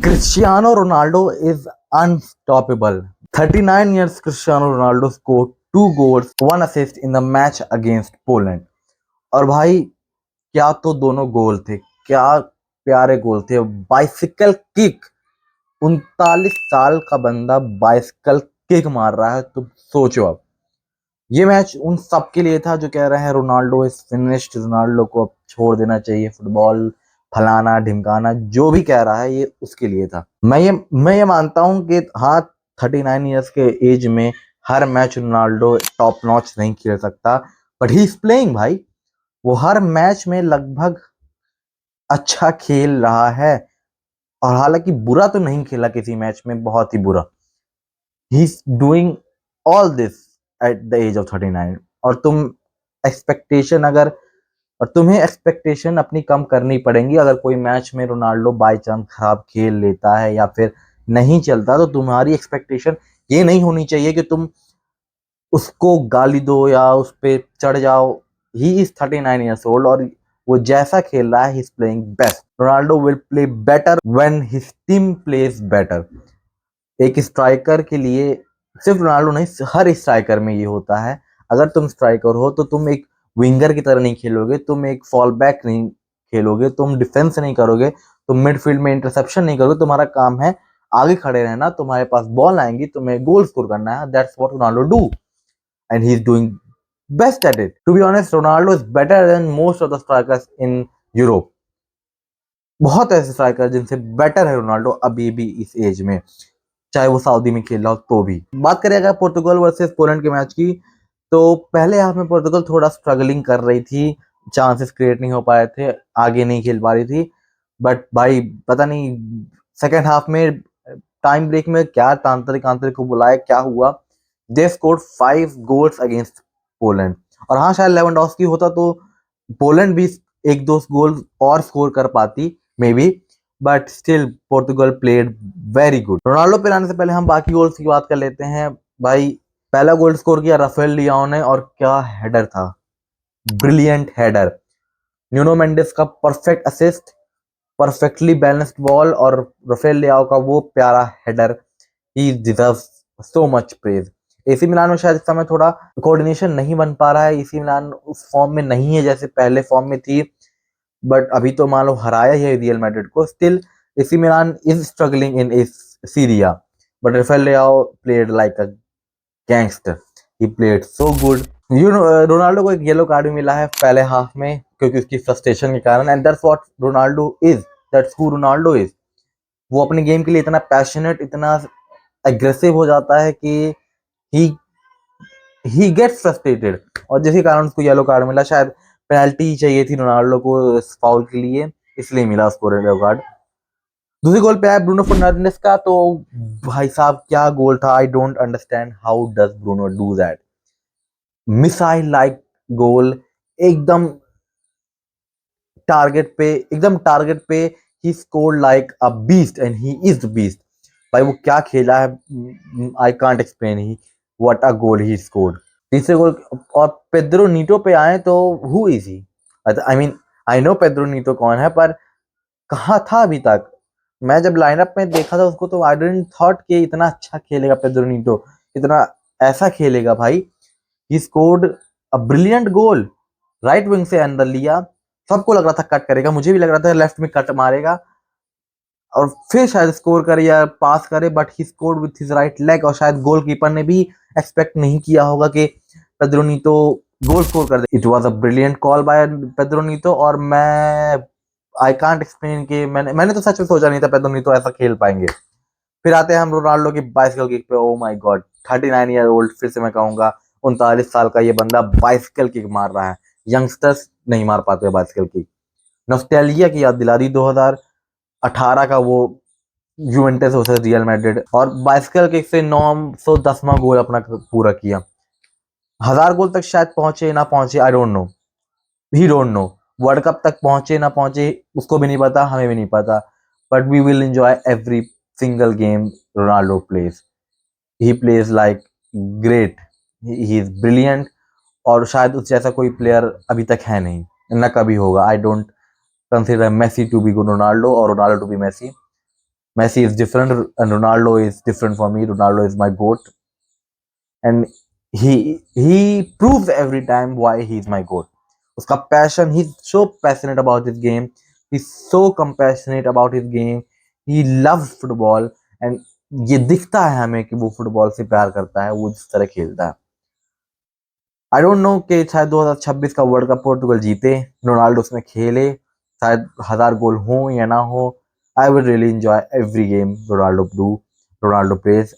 Cristiano Ronaldo is unstoppable. 39 years Cristiano Ronaldo scored 2 goals, 1 assist in the match against Poland. और भाई क्या तो दोनों गोल थे, क्या प्यारे गोल थे। बाइसिकल किक, 39 साल का बंदा बाइसिकल किक मार रहा है, तो सोचो अब। ये मैच उन सब के लिए था जो कह रहे हैं रोनाल्डो इज फिनिश्ड, रोनाल्डो को अब छोड़ देना चाहिए फुटबॉल, फलाना ढिमकाना, जो भी कह रहा है ये उसके लिए था। मैं ये मानता हूं कि हाँ, 39 ईयर्स के एज में हर मैच रोनाल्डो टॉप नॉच नहीं खेल सकता, बट ही इज प्लेइंग भाई। वो हर मैच में लगभग अच्छा खेल रहा है, और हालांकि बुरा तो नहीं खेला किसी मैच में, बहुत ही बुरा। He is doing all this at the age of 39। और तुम एक्सपेक्टेशन अगर और तुम्हें एक्सपेक्टेशन अपनी कम करनी पड़ेंगी अगर कोई मैच में रोनाल्डो बाई चांस खराब खेल लेता है या फिर नहीं चलता, तो तुम्हारी एक्सपेक्टेशन ये नहीं होनी चाहिए कि तुम उसको गाली दो या उस पर चढ़ जाओ। ही इज 39 ईयर्स ओल्ड, और वो जैसा खेल रहा है he is playing best. Ronaldo will play better when his team plays better. एक स्ट्राइकर के लिए, सिर्फ रोनाल्डो नहीं, हर स्ट्राइकर में ये होता है। अगर तुम स्ट्राइकर हो तो तुम एक विंगर की तरह नहीं खेलोगे, तुम एक फॉल बैक नहीं खेलोगे, तुम डिफेंस नहीं करोगे, तुम मिडफील्ड में इंटरसेप्शन नहीं करोगे। तुम्हारा काम है आगे खड़े रहना, तुम्हारे पास बॉल आएंगी, तुम्हें गोल स्कोर करना है। That's what Ronaldo do, and he is doing best at it. To be honest, Ronaldo is better than most of the strikers in Europe. बहुत ऐसे स्ट्राइकर जिनसे बेटर है रोनाल्डो अभी भी इस एज में, चाहे वो सऊदी में खेल रहा हो तो भी। बात करें अगर पोर्तुगल वर्सेस पोलैंड के मैच की, तो पहले हाफ में पोर्तुगल थोड़ा स्ट्रगलिंग कर रही थी, चांसेस क्रिएट नहीं हो पाए थे, आगे नहीं खेल पा रही थी। बट भाई पता नहीं सेकेंड हाफ में टाइम ब्रेक में क्या तांत्रिक आंतरिक को बुलाया, क्या हुआ, they scored 5 goals against Poland. और हाँ, शायद लेवेंडोव्स्की होता तो पोलैंड भी एक दो गोल और स्कोर कर पाती may be, but still Portugal played very good. Ronaldo पे आने से पहले हम बाकी गोल्स की बात कर लेते हैं। भाई पहला गोल स्कोर किया राफेल लियाओ ने, और क्या हेडर था, ब्रिलियंट हेडर। न्यूनो मेंडिस का perfect assist, perfectly balanced ball, और राफेल लियाओ का वो प्यारा हेडर। ही deserves so much praise. AC Milan में शायद इस समय थोड़ा कोऑर्डिनेशन नहीं बन पा रहा है, एसी मिलान उस फॉर्म में नहीं है जैसे पहले फॉर्म में थी, बट अभी तो मान लो हराया ही है रियल मैड्रिड को। Still AC Milan is struggling in Serie A, but Rafael Leao played like a gangster, he played so good. Ronaldo को एक येलो कार्ड भी मिला है पहले हाफ में, क्योंकि उसकी फ्रस्ट्रेशन के कारण, and that's what Ronaldo is, that's who Ronaldo is. वो अपने गेम के लिए इतना पैशनेट, इतना एग्रेसिव हो जाता है कि ही ही गेट्स फ्रस्ट्रेटेड, और जिसके कारण उसको येलो कार्ड मिला। शायद पेनल्टी चाहिए थी रोनाल्डो को इस फाउल के लिए, इसलिए मिला उसको येलो कार्ड। दूसरी गोल पे आया ब्रूनो फर्नांडिस का, तो भाई साहब क्या गोल था। I don't understand how does Bruno do that missile like goal, एकदम टारगेट पे ही scored like a beast, and he is the beast. भाई वो क्या खेला है, I can't explain he what a goal he scored. तीसरे गोल और पेड्रो नीटो पे आए तो who is he, I mean I know Pedro Neto कौन है, पर कहाँ था अभी तक। मैं जब लाइनअप में देखा था उसको तो आई डिडंट थॉट कि इतना अच्छा खेलेगा पेड्रो नीटो, इतना ऐसा खेलेगा भाई। He scored a brilliant goal, right wing से अंदर लिया, सबको लग रहा था कट करेगा, मुझे भी लग रहा था लेफ्ट में कट मारेगा और फिर शायद स्कोर करे या पास करे, but he scored with his right leg. और शायद गोलकीपर ने भी एक्सपेक्ट नहीं किया होगा कि पेड्रो नीतो गोल स्कोर कर दे। It was a brilliant call by Pedro Neto, और मैं आई कांट एक्सप्लेन कि मैंने तो सच में सोचा नहीं था पेड्रो नीतो ऐसा खेल पाएंगे। फिर आते हैं हम रोनाल्डो की बाइसिकल किक पे। Oh my God, 39 year old, फिर से मैं कहूंगा 39 साल का ये बंदा बाइसिकल किक मार रहा है। यंगस्टर्स नहीं मार पाते बाइसिकल किक। नॉस्टैल्जिया की याद दिला दी 2018 का वो यूवेंटस वर्सेस रियल मैड्रिड, और बाइसिकल किक से 910वां गोल अपना पूरा किया। 1000 गोल तक शायद पहुंचे ना पहुंचे, I don't know, he don't know. World cup तक पहुंचे ना पहुंचे उसको भी नहीं पता, हमें भी नहीं पता, but we will enjoy every single game Ronaldo plays. He plays like great, he is brilliant, और शायद उस जैसा कोई प्लेयर अभी तक है नहीं, ना कभी होगा। I don't consider Messi to be Ronaldo और Ronaldo to be Messi. Messi is different and Ronaldo is different for me. Ronaldo is my goat, and he proves every time why he's my goat. Uska passion, he's so passionate about his game. He's so compassionate about his game. He loves football, and ये दिखता है हमें कि वो football से प्यार करता है, वो जिस तरह खेलता है। आई डोंट नो कि शायद 2026 का वर्ल्ड कप पोर्टुगल जीते, रोनाल्डो उसमें खेले, शायद 1000 गोल हो या ना हो। I will really enjoy every game Ronaldo pledge.